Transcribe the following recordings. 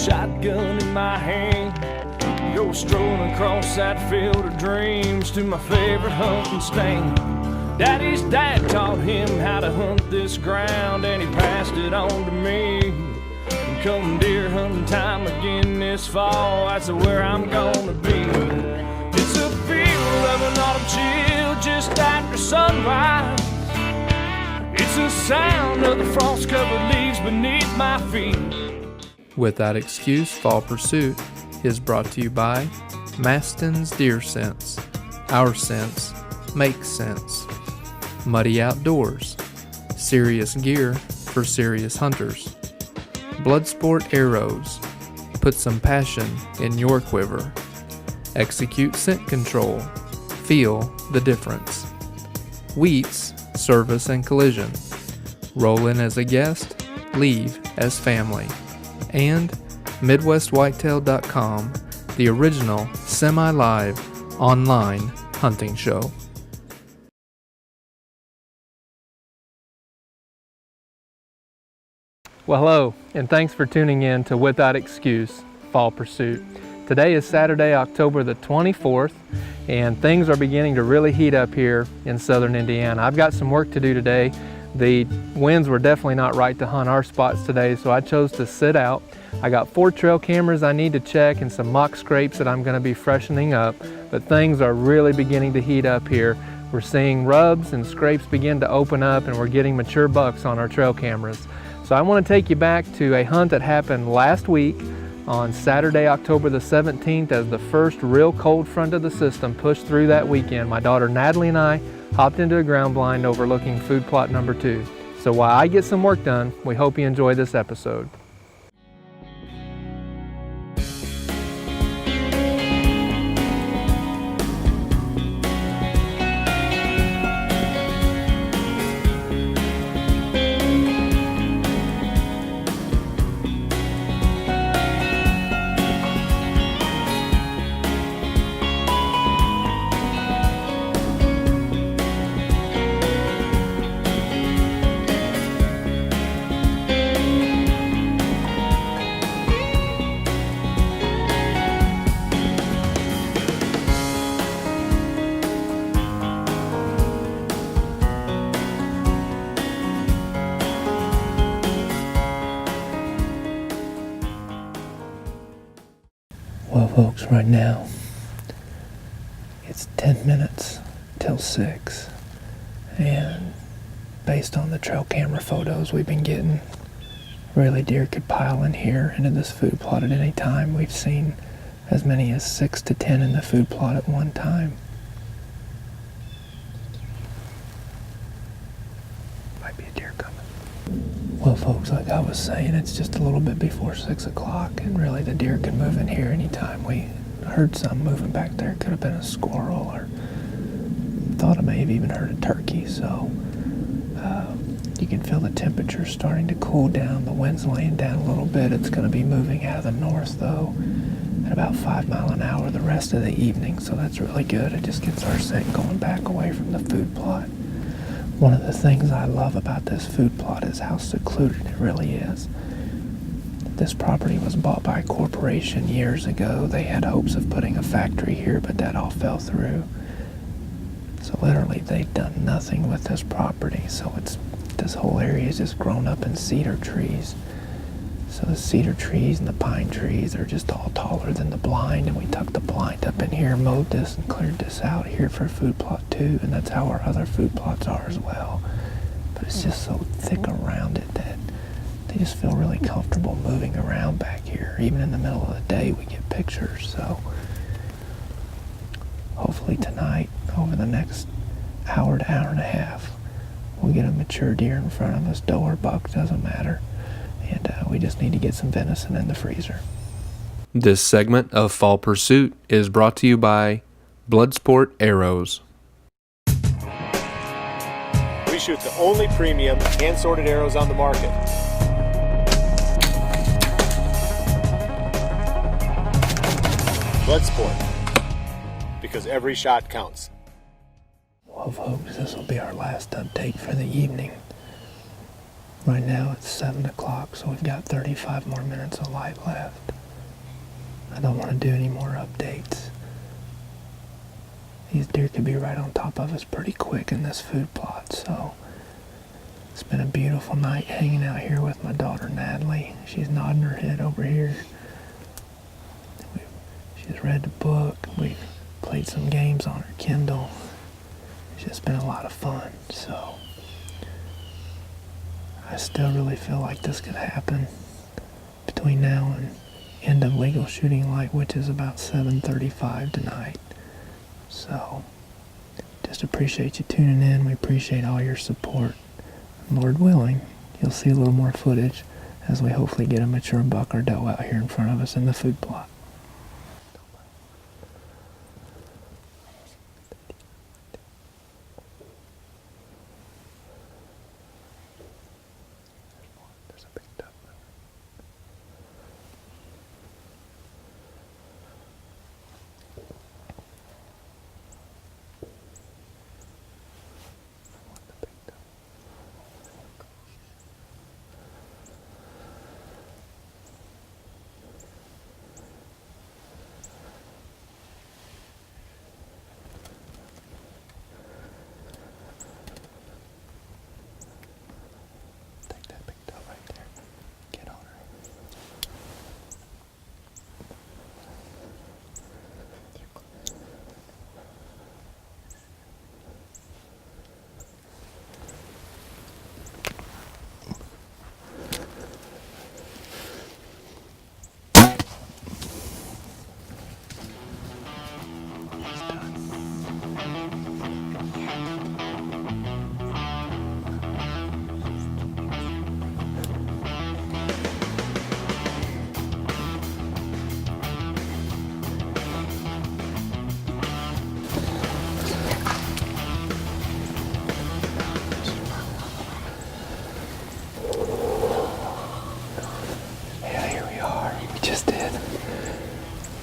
shotgun in my hand, go strolling across that field of dreams to my favorite hunting stand. Daddy's dad taught him how to hunt this ground, and he passed it on to me. And come deer hunting time again this fall, that's where I'm gonna be. It's a field of an autumn chill just after sunrise. It's the sound of the frost-covered leaves beneath my feet. Without Excuse Fall Pursuit is brought to you by Maston's Deer Sense. Our sense makes sense. Muddy Outdoors. Serious gear for serious hunters. Bloodsport Arrows. Put some passion in your quiver. Execute Scent Control. Feel the difference. Wheats Service and Collision. Roll in as a guest, leave as family. And MidwestWhitetail.com, the original semi-live online hunting show. Well, hello, and thanks for tuning in to Without Excuse Fall Pursuit. Today is Saturday, October the 24th, and things are beginning to really heat up here in southern Indiana. I've got some work to do today. The winds were definitely not right to hunt our spots today, so I chose to sit out. I got 4 trail cameras I need to check and some mock scrapes that I'm going to be freshening up, but things are really beginning to heat up here. We're seeing rubs and scrapes begin to open up, and we're getting mature bucks on our trail cameras. So I want to take you back to a hunt that happened last week on Saturday, October the 17th, as the first real cold front of the system pushed through that weekend. My daughter Natalie and I hopped into a ground blind overlooking food plot number 2. So while I get some work done, we hope you enjoy this episode. Well, folks, right now it's 10 minutes till 6, and based on the trail camera photos we've been getting, really deer could pile in here into this food plot at any time. We've seen as many as 6 to 10 in the food plot at one time. Might be a deer coming. Well, folks, like I was saying, it's just a little bit before 6 o'clock, and really the deer can move in here anytime. We heard some moving back there. Could have been a squirrel, or thought I may have even heard a turkey. So you can feel the temperature starting to cool down. The wind's laying down a little bit. It's going to be moving out of the north, though, at about 5 miles an hour the rest of the evening, so that's really good. It just gets our scent going back away from the food plot. One of the things I love about this food plot is how secluded it really is. This property was bought by a corporation years ago. They had hopes of putting a factory here, but that all fell through. So literally they've done nothing with this property. So this whole area is just grown up in cedar trees. So the cedar trees and the pine trees are just all taller than the blind, and we tucked the blind up in here, mowed this, and cleared this out here for food plot 2, and that's how our other food plots are as well. But it's just so thick around it that they just feel really comfortable moving around back here. Even in the middle of the day we get pictures. So hopefully tonight, over the next hour to hour and a half, we'll get a mature deer in front of us. Doe or buck, doesn't matter. And we just need to get some venison in the freezer. This segment of Fall Pursuit is brought to you by Bloodsport Arrows. We shoot the only premium hand-sorted arrows on the market. Bloodsport, because every shot counts. Well, folks, this will be our last update for the evening. Right now it's 7 o'clock, so we've got 35 more minutes of light left. I don't want to do any more updates. These deer could be right on top of us pretty quick in this food plot, so it's been a beautiful night hanging out here with my daughter Natalie. She's nodding her head over here. She's read the book. We've played some games on her Kindle. It's just been a lot of fun, so I still really feel like this could happen between now and end of legal shooting light, which is about 7:35 tonight. So just appreciate you tuning in. We appreciate all your support. Lord willing, you'll see a little more footage as we hopefully get a mature buck or doe out here in front of us in the food plot.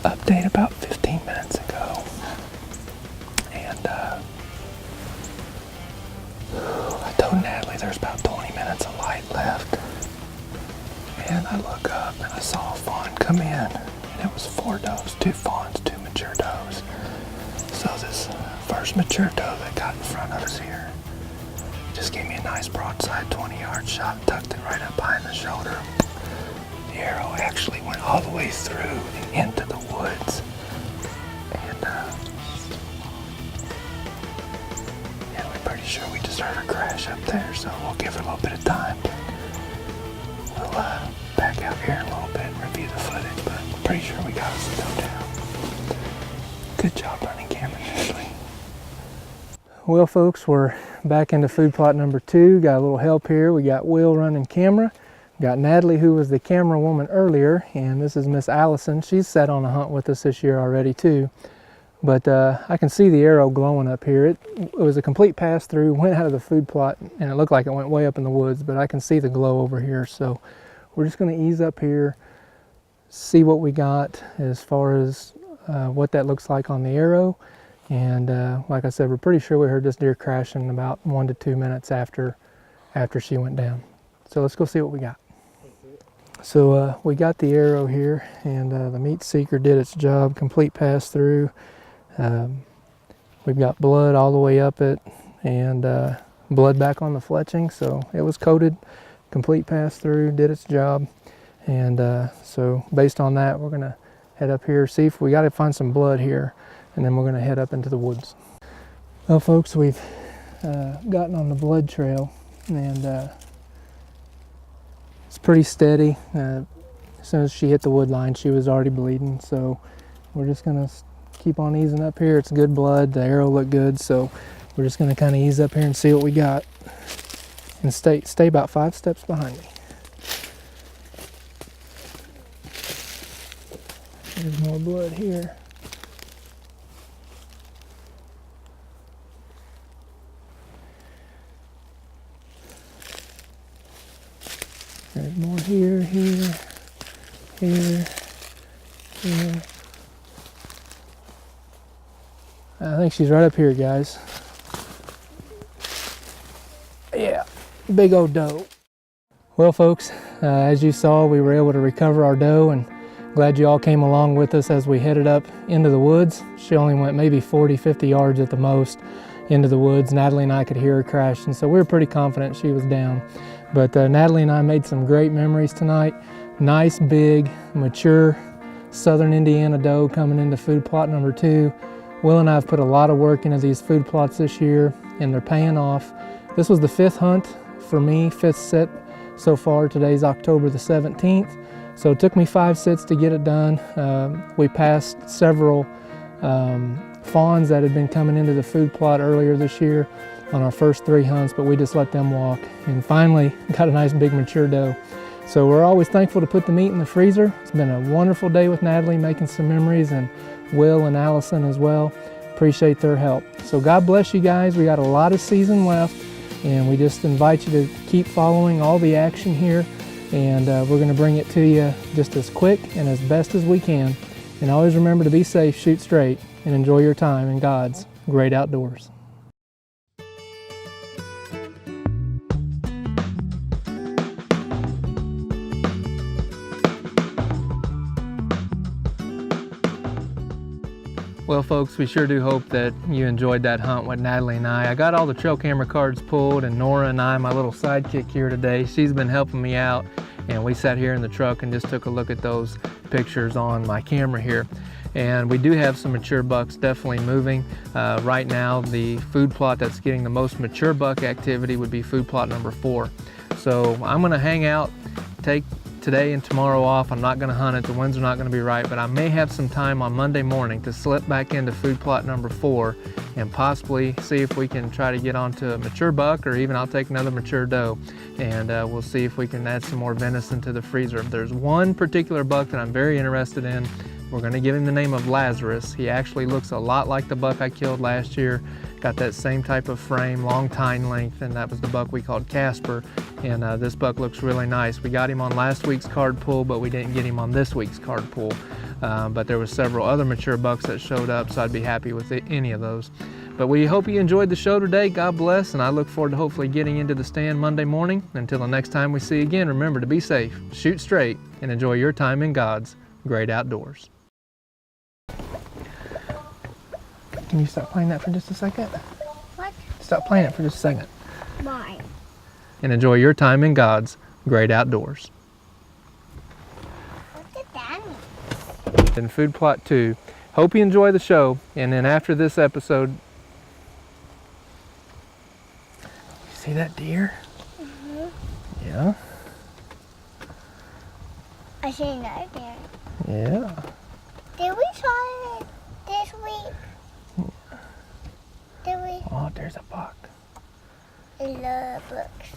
Update about 15 minutes ago, and I told Natalie there's about 20 minutes of light left, and I look up and I saw a fawn come in, and it was 4 does, 2 fawns, 2 mature does. So this first mature doe that got in front of us here just gave me a nice broadside 20-yard shot, tucked it right up behind the shoulder. The arrow actually went all the way through and into the woods, and yeah, we're pretty sure we just heard her crash up there, so we'll give her a little bit of time. We'll back out here in a little bit and review the footage, but I'm pretty sure we got us to go down. Good job running camera, Natalie. Well, folks, we're back into food plot number 2. Got a little help here. We got Will running camera. Got Natalie, who was the camera woman earlier, and this is Miss Allison. She's set on a hunt with us this year already too. But I can see the arrow glowing up here. It was a complete pass through, went out of the food plot, and it looked like it went way up in the woods, but I can see the glow over here. So we're just going to ease up here, see what we got as far as what that looks like on the arrow. And like I said, we're pretty sure we heard this deer crashing about 1 to 2 minutes after she went down. So let's go see what we got. So we got the arrow here, and the meat seeker did its job, complete pass through. We've got blood all the way up it, and blood back on the fletching, so it was coated, complete pass through, did its job. And so based on that, we're gonna head up here, see if we gotta find some blood here, and then we're gonna head up into the woods. Well, folks, we've gotten on the blood trail, and it's pretty steady. As soon as she hit the wood line, she was already bleeding, so we're just gonna keep on easing up here. It's good blood, the arrow looked good, so we're just gonna kind of ease up here and see what we got, and stay about 5 steps behind me. There's more blood here. There's more here, here, here, here. I think she's right up here, guys. Yeah, big old doe. Well, folks, as you saw, we were able to recover our doe and Glad you all came along with us as we headed up into the woods. She only went maybe 40, 50 yards at the most into the woods. Natalie and I could hear her crashing, so we were pretty confident she was down. But Natalie and I made some great memories tonight. Nice, big, mature Southern Indiana doe coming into food plot number 2. Will and I have put a lot of work into these food plots this year, and they're paying off. This was the 5th hunt for me, 5th sit so far. Today's October the 17th. So it took me 5 sits to get it done. We passed several fawns that had been coming into the food plot earlier this year on our first 3 hunts, but we just let them walk. And finally got a nice big mature doe. So we're always thankful to put the meat in the freezer. It's been a wonderful day with Natalie, making some memories, and Will and Allison as well. Appreciate their help. So God bless you guys. We got a lot of season left, and we just invite you to keep following all the action here. And we're going to bring it to you just as quick and as best as we can. And always remember to be safe, shoot straight, and enjoy your time in God's great outdoors. Well, folks, we sure do hope that you enjoyed that hunt with Natalie and I. I got all the trail camera cards pulled, and Nora and I, my little sidekick here today, she's been helping me out. And we sat here in the truck and just took a look at those pictures on my camera here. And we do have some mature bucks definitely moving. Right now, the food plot that's getting the most mature buck activity would be food plot number 4. So I'm gonna hang out, take today and tomorrow off. I'm not gonna hunt it, the winds are not gonna be right, but I may have some time on Monday morning to slip back into food plot number 4 and possibly see if we can try to get onto a mature buck, or even I'll take another mature doe, and we'll see if we can add some more venison to the freezer. There's one particular buck that I'm very interested in. We're gonna give him the name of Lazarus. He actually looks a lot like the buck I killed last year. Got that same type of frame, long tine length, and that was the buck we called Casper. And this buck looks really nice. We got him on last week's card pull, but we didn't get him on this week's card pull. But there was several other mature bucks that showed up, so I'd be happy with any of those. But we hope you enjoyed the show today. God bless, and I look forward to hopefully getting into the stand Monday morning. Until the next time we see you again, remember to be safe, shoot straight, and enjoy your time in God's great outdoors. Can you stop playing that for just a second? What? Stop playing it for just a second. Why? And enjoy your time in God's great outdoors. What did that mean? In food plot 2. Hope you enjoy the show, and then after this episode, you see that deer? Mm-hmm. Yeah. I see another deer. Yeah. Did we try it this week? Did we? Oh, there's a buck. I love books.